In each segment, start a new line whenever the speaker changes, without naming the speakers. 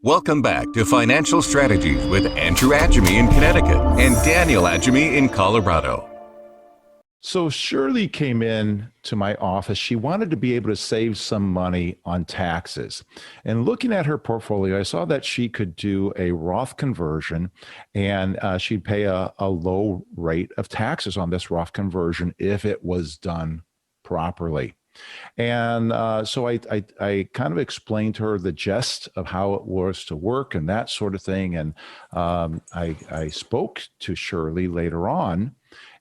Welcome back to Financial Strategies with Andrew Adjemi in Connecticut and Daniel Adjemi in Colorado.
So Shirley came in to my office. She wanted to be able to save some money on taxes. And looking at her portfolio, I saw that she could do a Roth conversion and she'd pay a low rate of taxes on this Roth conversion if it was done properly. And so I kind of explained to her the gist of how it was to work and that sort of thing. And I spoke to Shirley later on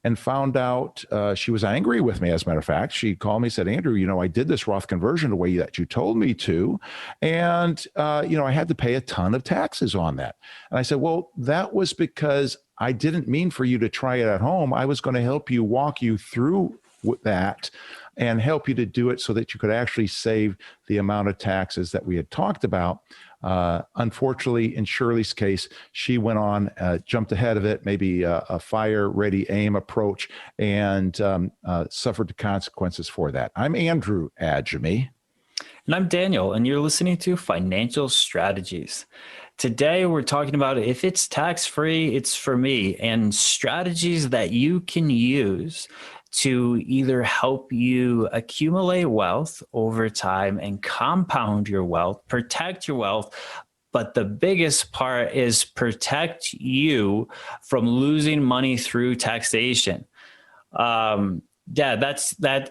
and found out she was angry with me. As a matter of fact, she called me and said, Andrew, I did this Roth conversion the way that you told me to. And, I had to pay a ton of taxes on that. And I said, well, that was because I didn't mean for you to try it at home. I was going to help you, walk you through that and help you to do it so that you could actually save the amount of taxes that we had talked about. Unfortunately, in Shirley's case, she went on, jumped ahead of it, maybe a fire ready aim approach, and suffered the consequences for that. I'm Andrew Adjemi.
And I'm Daniel, and you're listening to Financial Strategies. Today, we're talking about if it's tax-free, it's for me, and strategies that you can use to either help you accumulate wealth over time and compound your wealth, protect your wealth. But the biggest part is protect you from losing money through taxation. That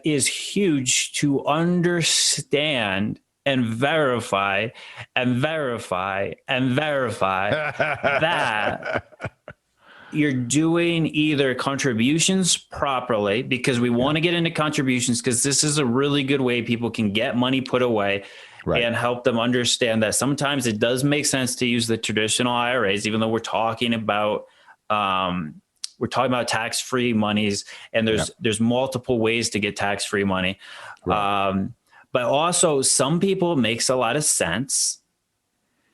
is huge to understand and verify that you're doing either contributions properly, because we want to get into contributions because this is a really good way people can get money put away. Right. And help them understand that sometimes it does make sense to use the traditional IRAs, even though we're talking about tax-free monies, and there's multiple ways to get tax-free money. Right. But also, some people, it makes a lot of sense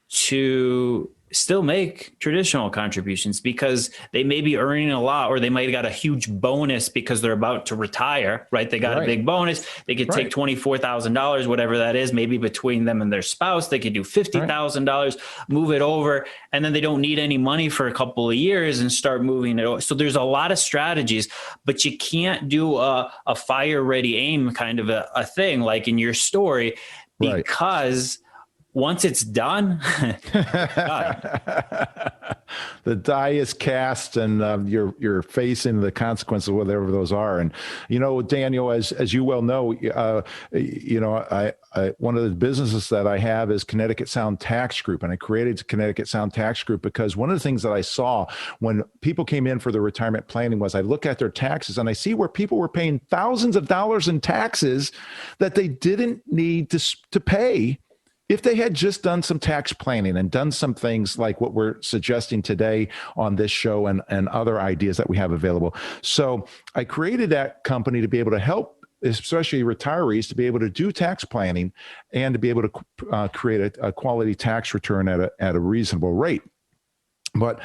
to still make traditional contributions because they may be earning a lot, or they might have got a huge bonus because they're about to retire, right? They got a big bonus. They could take $24,000, whatever that is, maybe between them and their spouse. They could do $50,000, move it over, and then they don't need any money for a couple of years and start moving it over. So there's a lot of strategies, but you can't do a fire ready aim kind of a thing like in your story, because once it's done,
the die is cast, and you're facing the consequences of whatever those are. And Daniel, as you well know, one of the businesses that I have is Connecticut Sound Tax Group, and I created Connecticut Sound Tax Group because one of the things that I saw when people came in for their retirement planning was I look at their taxes and I see where people were paying thousands of dollars in taxes that they didn't need to pay if they had just done some tax planning and done some things like what we're suggesting today on this show and other ideas that we have available. So I created that company to be able to help, especially retirees, to be able to do tax planning and to be able to create a quality tax return at a reasonable rate. But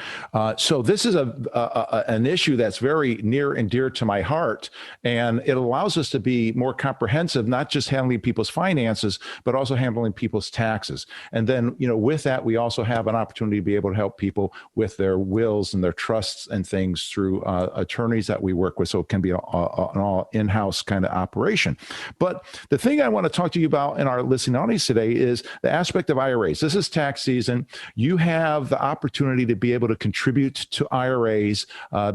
so this is an issue that's very near and dear to my heart, and it allows us to be more comprehensive, not just handling people's finances, but also handling people's taxes. And then, with that, we also have an opportunity to be able to help people with their wills and their trusts and things through attorneys that we work with. So it can be an all in-house kind of operation. But the thing I want to talk to you about in our listening audience today is the aspect of IRAs. This is tax season. You have the opportunity to be able to contribute to IRAs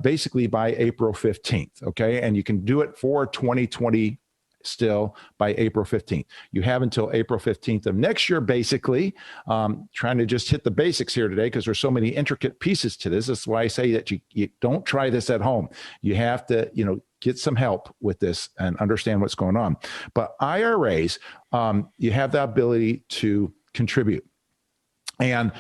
basically by April 15th, okay? And you can do it for 2020 still by April 15th. You have until April 15th of next year, basically. Trying to just hit the basics here today because there's so many intricate pieces to this. That's why I say that you don't try this at home. You have to, get some help with this and understand what's going on. But IRAs, you have the ability to contribute. And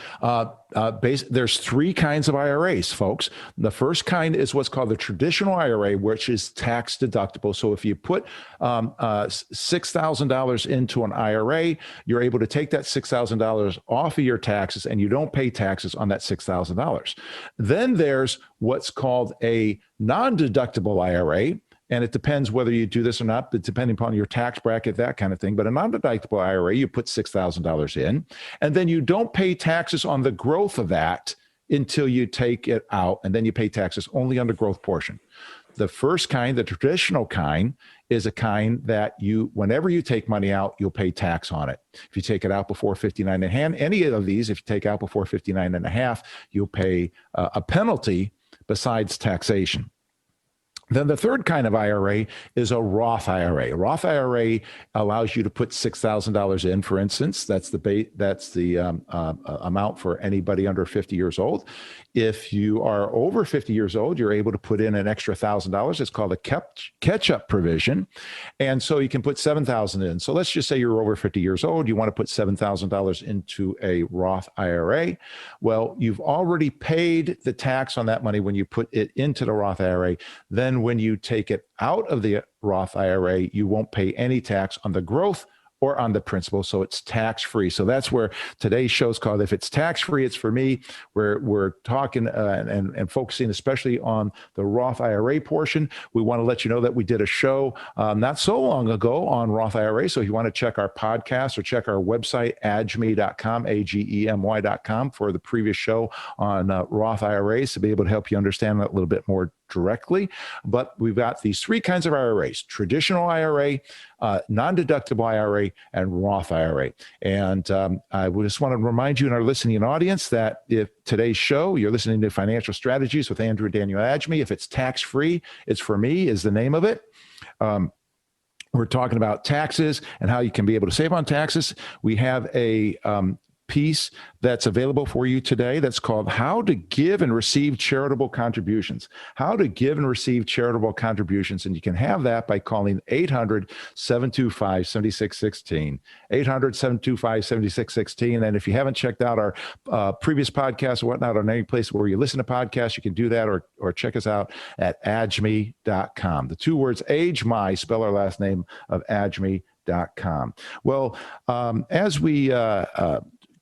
there's three kinds of IRAs, folks. The first kind is what's called the traditional IRA, which is tax deductible. So if you put $6,000 into an IRA, you're able to take that $6,000 off of your taxes, and you don't pay taxes on that $6,000. Then there's what's called a non-deductible IRA. And it depends whether you do this or not, but depending upon your tax bracket, that kind of thing. But a non-deductible IRA, you put $6,000 in, and then you don't pay taxes on the growth of that until you take it out, and then you pay taxes only on the growth portion. The first kind, the traditional kind, is a kind that whenever you take money out, you'll pay tax on it. If you take it out before 59 and a half, any of these, if you take out before 59 and a half, you'll pay a penalty besides taxation. Then the third kind of IRA is a Roth IRA. A Roth IRA allows you to put $6,000 in, for instance. That's the amount for anybody under 50 years old. If you are over 50 years old, you're able to put in an extra $1,000. It's called a catch-up provision. And so you can put $7,000 in. So let's just say you're over 50 years old. You want to put $7,000 into a Roth IRA. Well, you've already paid the tax on that money when you put it into the Roth IRA. Then when you take it out of the Roth IRA, you won't pay any tax on the growth or on the principal, so it's tax-free. So that's where today's show is called If It's Tax-Free, It's For Me. We're talking and focusing especially on the Roth IRA portion. We want to let you know that we did a show not so long ago on Roth IRA. So if you want to check our podcast or check our website, agemy.com, agemy.com, for the previous show on Roth IRAs to be able to help you understand that a little bit more directly. But we've got these three kinds of IRAs: traditional IRA, non-deductible IRA, and Roth IRA. And I just want to remind you and our listening audience that if today's show, you're listening to Financial Strategies with Andrew Daniel Agemy. If it's tax-free, it's for me is the name of it. We're talking about taxes and how you can be able to save on taxes. We have a piece that's available for you today that's called How to Give and Receive Charitable Contributions. How to Give and Receive Charitable Contributions. And you can have that by calling 800-725-7616. 800-725-7616. And if you haven't checked out our previous podcasts or whatnot on any place where you listen to podcasts, you can do that or check us out at agemy.com. The two words AgeMy, spell our last name of agemy.com. Well, as we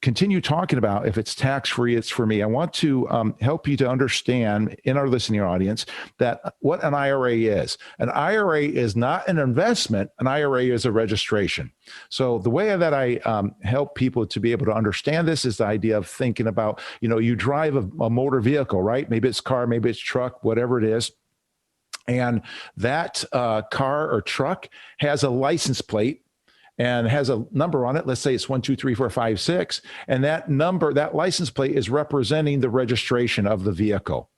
continue talking about if it's tax-free, it's for me, I want to help you to understand in our listening audience that what an IRA is. An IRA is not an investment. An IRA is a registration. So the way that I help people to be able to understand this is the idea of thinking about, you drive a motor vehicle, right? Maybe it's car, maybe it's truck, whatever it is. And that car or truck has a license plate and has a number on it. Let's say it's 1, 2, 3, 4, 5, 6. And that number, that license plate is representing the registration of the vehicle.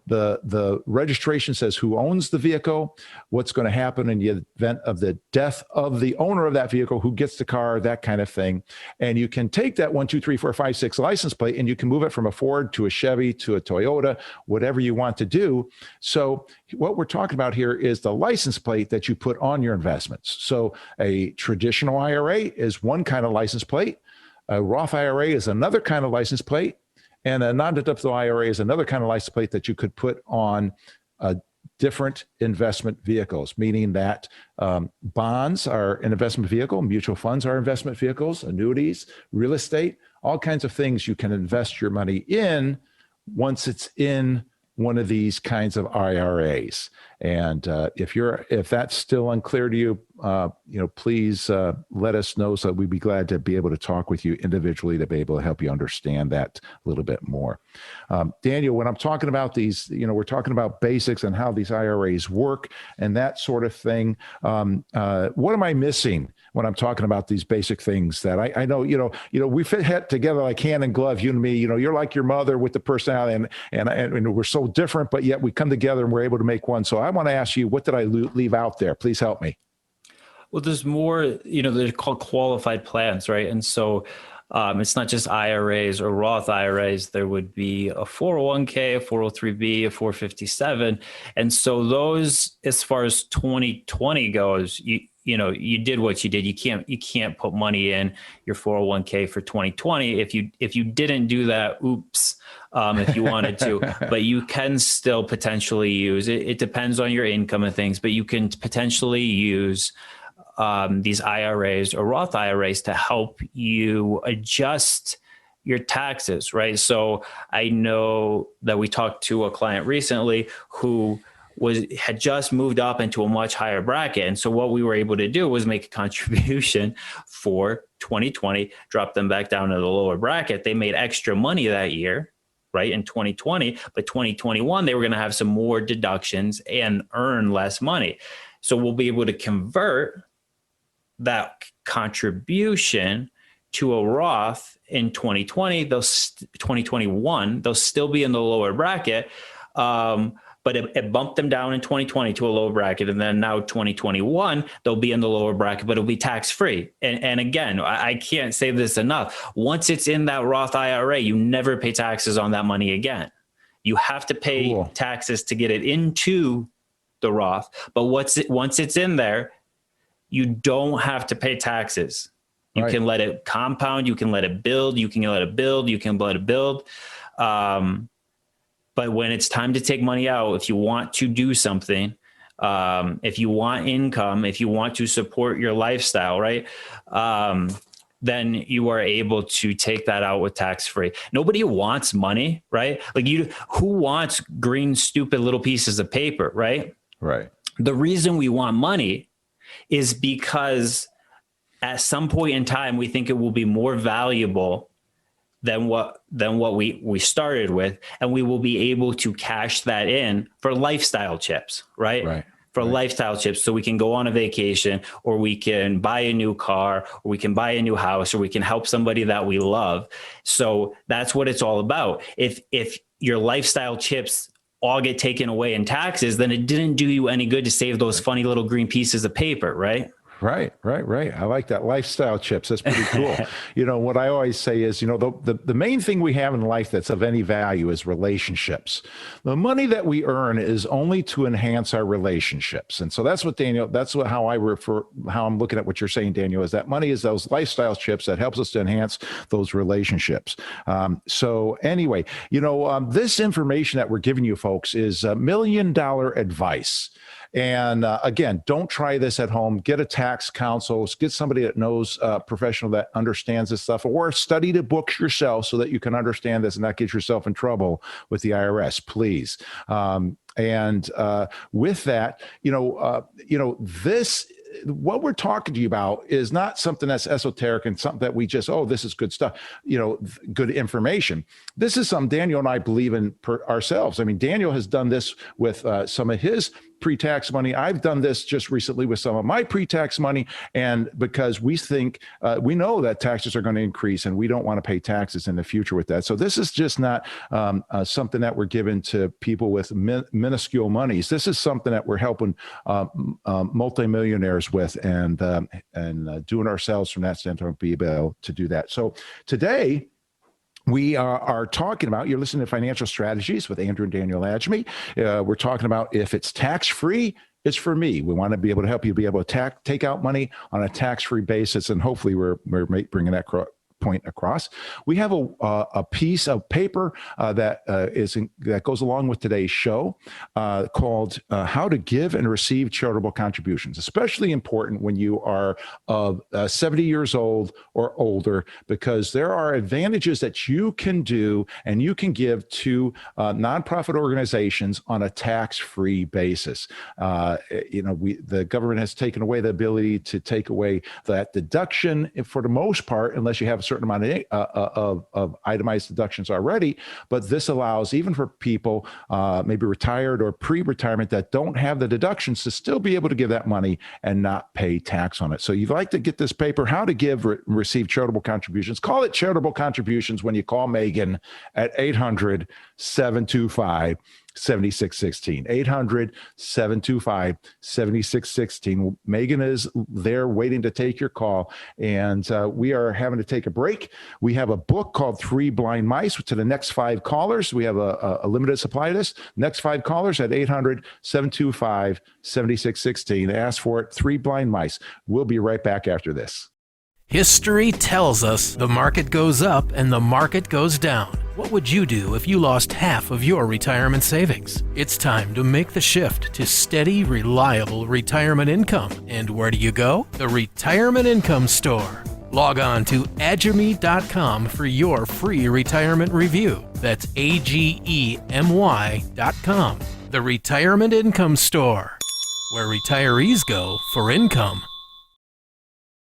The registration says who owns the vehicle, what's going to happen in the event of the death of the owner of that vehicle, who gets the car, that kind of thing. And you can take that 1, 2, 3, 4, 5, 6 license plate and you can move it from a Ford to a Chevy to a Toyota, whatever you want to do. So what we're talking about here is the license plate that you put on your investments. So a traditional IRA is one kind of license plate. A Roth IRA is another kind of license plate. And a non-deductible IRA is another kind of license plate that you could put on different investment vehicles, meaning that bonds are an investment vehicle, mutual funds are investment vehicles, annuities, real estate, all kinds of things you can invest your money in once it's in one of these kinds of IRAs. And if that's still unclear to you, please let us know, so we'd be glad to be able to talk with you individually to be able to help you understand that a little bit more. Daniel, when I'm talking about these, we're talking about basics and how these IRAs work and that sort of thing. What am I missing when I'm talking about these basic things that I know, we fit together like hand and glove, you and me, you're like your mother with the personality and we're so different, but yet we come together and we're able to make one. So I want to ask you, what did I leave out there? Please help me.
Well, there's more, they're called qualified plans, right? And so it's not just IRAs or Roth IRAs. There would be a 401k, a 403b, a 457. And so those, as far as 2020 goes, you did what you did. You can't put money in your 401k for 2020. If you didn't do that, oops, if you wanted to, but you can still potentially use it. It depends on your income and things, but you can potentially use these IRAs or Roth IRAs to help you adjust your taxes, right? So I know that we talked to a client recently who had just moved up into a much higher bracket. And so what we were able to do was make a contribution for 2020, drop them back down to the lower bracket. They made extra money that year, right, in 2020, but 2021, they were going to have some more deductions and earn less money. So we'll be able to convert that contribution to a Roth in 2020. 2021, they'll still be in the lower bracket, but it bumped them down in 2020 to a lower bracket. And then now 2021, they'll be in the lower bracket, but it'll be tax-free. And again, I can't say this enough. Once it's in that Roth IRA, you never pay taxes on that money again. You have to pay taxes to get it into the Roth. But once it's in there, you don't have to pay taxes. You can let it compound. You can let it build. You can let it build. You can let it build. But when it's time to take money out, if you want to do something, if you want income, if you want to support your lifestyle, right, then you are able to take that out with tax-free. Nobody wants money, right? Like who wants green, stupid little pieces of paper, right?
Right.
The reason we want money is because at some point in time, we think it will be more valuable than what we started with, and we will be able to cash that in for lifestyle chips, right? For lifestyle chips, so we can go on a vacation, or we can buy a new car, or we can buy a new house, or we can help somebody that we love. So that's what it's all about. If your lifestyle chips all get taken away in taxes, then it didn't do you any good to save those funny little green pieces of paper, right?
Right. I like that. Lifestyle chips. That's pretty cool. What I always say is, the main thing we have in life that's of any value is relationships. The money that we earn is only to enhance our relationships. And so that's what how I'm looking at what you're saying, Daniel, is that money is those lifestyle chips that helps us to enhance those relationships. So anyway, this information that we're giving you folks is $1 million advice. And again, don't try this at home. Get a tax counsel, get somebody that knows, professional that understands this stuff, or study the books yourself so that you can understand this and not get yourself in trouble with the IRS, please. And with that, what we're talking to you about is not something that's esoteric and something that we just, this is good stuff, good information. This is something Daniel and I believe in ourselves. I mean, Daniel has done this with some of his pre-tax money. I've done this just recently with some of my pre-tax money. And because we think, we know that taxes are going to increase and we don't want to pay taxes in the future with that. So this is just not something that we're giving to people with minuscule monies. This is something that we're helping multimillionaires with and doing ourselves from that standpoint, be able to do that. So today, we are talking about, you're listening to Financial Strategies with Andrew and Daniel Adjemi. We're talking about if it's tax-free, it's for me. We want to be able to help you be able to take out money on a tax-free basis, and hopefully we're bringing that point across. We have a piece of paper that goes along with today's show called How to Give and Receive Charitable Contributions, especially important when you are 70 years old or older, because there are advantages that you can do and you can give to nonprofit organizations on a tax-free basis. The government has taken away the ability to take away that deduction for the most part, unless you have a certain amount of itemized deductions already. But this allows, even for people maybe retired or pre-retirement that don't have the deductions, to still be able to give that money and not pay tax on it. So you'd like to get this paper, How to Give Receive Charitable Contributions. Call it charitable contributions when you call Megan at 800-725-7616. 800-725-7616. Megan is there waiting to take your call. And we are having to take a break. We have a book called 3 Blind Mice. To the next 5 callers, we have a limited supply of this. Next 5 callers at 800-725-7616. Ask for it, 3 Blind Mice. We'll be right back after this.
History tells us the market goes up and the market goes down. What would you do if you lost half of your retirement savings? It's time to make the shift to steady, reliable retirement income. And where do you go? The Retirement Income Store. Log on to Adjemi.com for your free retirement review. That's AGEMY.com. The Retirement Income Store, where retirees go for income.